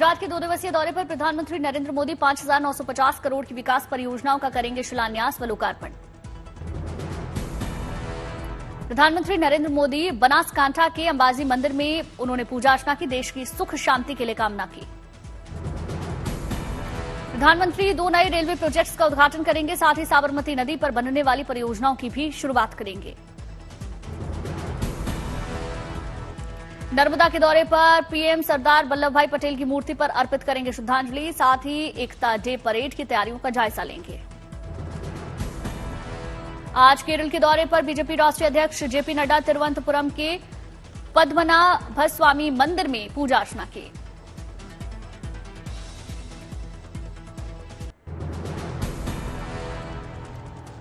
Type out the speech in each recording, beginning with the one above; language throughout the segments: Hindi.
गुजरात के 2 दिवसीय दौरे पर प्रधानमंत्री नरेंद्र मोदी 5,950 करोड़ की विकास परियोजनाओं का करेंगे शिलान्यास व लोकार्पण। प्रधानमंत्री नरेंद्र मोदी बनासकांठा के अंबाजी मंदिर में उन्होंने पूजा अर्चना की, देश की सुख शांति के लिए कामना की। प्रधानमंत्री 2 नए रेलवे प्रोजेक्ट्स का उद्घाटन करेंगे, साथ ही साबरमती नदी पर बनने वाली परियोजनाओं की भी शुरुआत करेंगे। नर्मदा के दौरे पर पीएम सरदार वल्लभ भाई पटेल की मूर्ति पर अर्पित करेंगे श्रद्धांजलि, साथ ही एकता डे परेड की तैयारियों का जायजा लेंगे। आज केरल के दौरे पर बीजेपी राष्ट्रीय अध्यक्ष जेपी नड्डा तिरुवनंतपुरम के पद्मनाभस्वामी मंदिर में पूजा अर्चना की।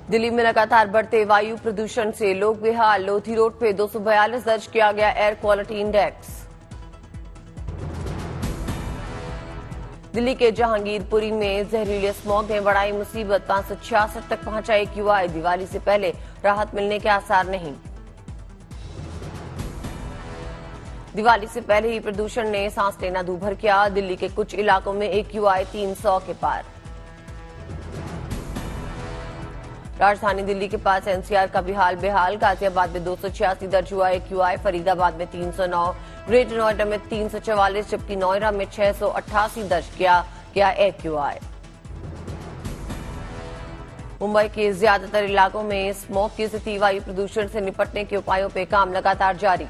दिल्ली में लगातार बढ़ते वायु प्रदूषण से लोग बेहाल। लोधी रोड पे 242 दर्ज किया गया एयर क्वालिटी इंडेक्स। दिल्ली के जहांगीरपुरी में जहरीले स्मॉग ने बढ़ाई मुसीबत, 566 तक पहुंचा AQI। दिवाली से पहले राहत मिलने के आसार नहीं। दिवाली से पहले ही प्रदूषण ने सांस लेना दूभर किया। दिल्ली के कुछ इलाकों में AQI 300 के पार। राजधानी दिल्ली के पास NCR का भी हाल बेहाल। गाजियाबाद में 286 दर्ज हुआ AQI, फरीदाबाद में 309, ग्रेटर नोएडा में 344, जबकि नोएडा में 688 दर्ज किया गया AQI। मुंबई के ज्यादातर इलाकों में स्मॉग की स्थिति। वायु प्रदूषण से निपटने के उपायों पर काम लगातार जारी।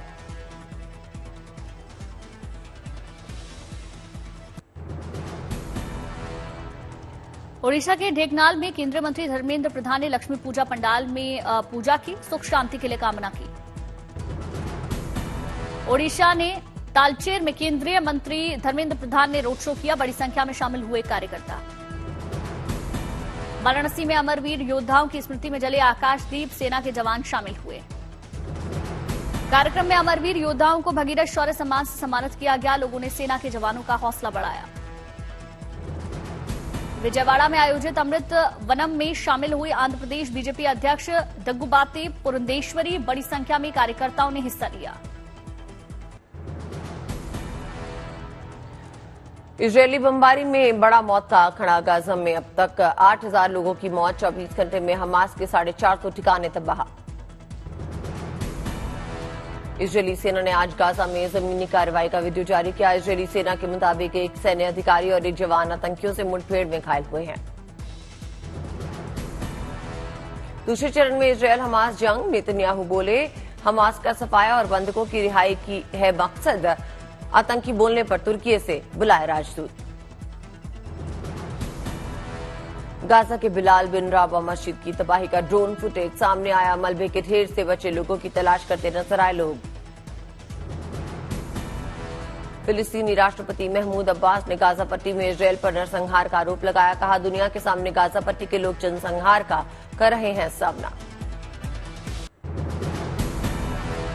ओडिशा के ढेंकनाल में केंद्रीय मंत्री धर्मेंद्र प्रधान ने लक्ष्मी पूजा पंडाल में पूजा की, सुख शांति के लिए कामना की। ओडिशा ने तालचेर में केंद्रीय मंत्री धर्मेंद्र प्रधान ने रोड शो किया, बड़ी संख्या में शामिल हुए कार्यकर्ता। वाराणसी में अमरवीर योद्धाओं की स्मृति में जले आकाशदीप, सेना के जवान शामिल हुए। कार्यक्रम में अमरवीर योद्धाओं को भगीरथ शौर्य सम्मान से सम्मानित किया गया। लोगों ने सेना के जवानों का हौसला बढ़ाया। विजयवाड़ा में आयोजित अमृत वनम में शामिल हुई आंध्र प्रदेश बीजेपी अध्यक्ष दग्गुबाती पुरंदेश्वरी, बड़ी संख्या में कार्यकर्ताओं ने हिस्सा लिया। इजरायली बमबारी में बड़ा मौत का आंकड़ा। गाजा में अब तक 8,000 लोगों की मौत। 24 घंटे में हमास के 450 ठिकाने तबाह। इजरायली सेना ने आज गाजा में जमीनी कार्रवाई का वीडियो जारी किया। इजरायली सेना के मुताबिक एक सैन्य अधिकारी और एक जवान आतंकियों से मुठभेड़ में घायल हुए हैं। दूसरे चरण में इजरायल हमास जंग। नेतन्याहू बोले, हमास का सफाया और बंधकों की रिहाई की है मकसद। आतंकी बोलने पर तुर्की से बुलाए राजदूत। गाजा के बिलाल बिन राबा मस्जिद की तबाही का ड्रोन फुटेज सामने आया। मलबे के ढेर से बचे लोगों की तलाश करते नजर आए लोग। फिलिस्तीनी राष्ट्रपति महमूद अब्बास ने गाजा पट्टी में इजरायल पर नरसंहार का आरोप लगाया। कहा, दुनिया के सामने गाजा पट्टी के लोग जनसंहार का कर रहे हैं सामना।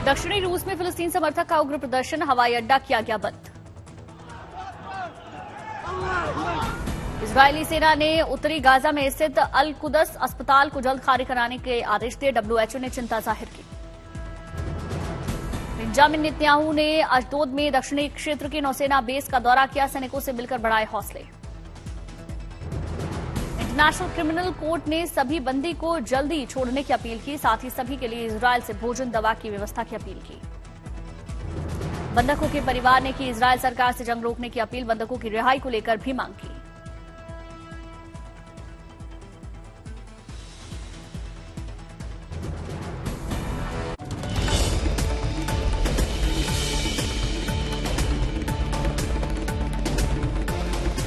दक्षिणी रूस में फिलिस्तीन समर्थक का उग्र प्रदर्शन, हवाई अड्डा किया गया बंद। इजरायली सेना ने उत्तरी गाजा में स्थित अल कुदस अस्पताल को जल्द खाली कराने के आदेश दिए। WHO ने चिंता जाहिर की। बेंजामिन नेतन्याहू ने अशदोद में दक्षिणी क्षेत्र की नौसेना बेस का दौरा किया, सैनिकों से मिलकर बढ़ाए हौसले। इंटरनेशनल क्रिमिनल कोर्ट ने सभी बंदी को जल्दी छोड़ने की अपील की, साथ ही सभी के लिए इजरायल से भोजन दवा की व्यवस्था की अपील की। बंधकों के परिवार ने की इजरायल सरकार से जंग रोकने की अपील, बंधकों की रिहाई को लेकर भी मांग की।